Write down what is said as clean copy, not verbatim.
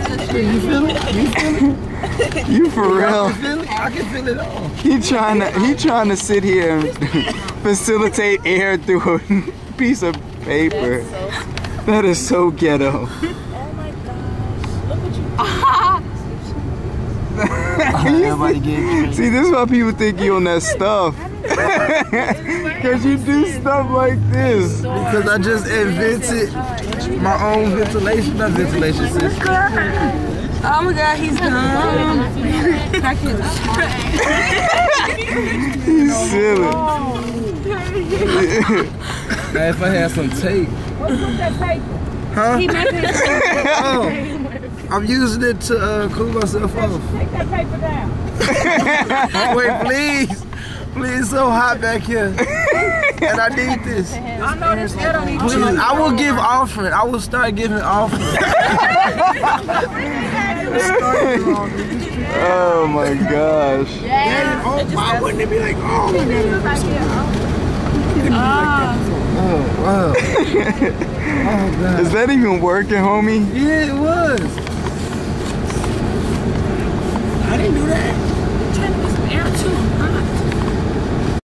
You feel it? You feel it? You for real? I can feel it all. He trying to sit here and facilitate air through a piece of paper. That is so ghetto. Oh my gosh. Look what you See, this is why people think you on that stuff. Because you do stuff like this. Because I just invented my own ventilation system. Oh my god, he's gone. He's silly. Hey, if I had some tape. What's with that paper? Huh? He meant it. Oh, I'm using it to cool myself off. Take that paper down. Wait, please. Please, it's so hot back here. And I need this. I know this ghetto needs Please, I will give offering. I will start giving offering. Oh my gosh. Yeah. Why wouldn't it be like, oh? Oh, wow. Oh, God. Is that even working, homie? Yeah, it was.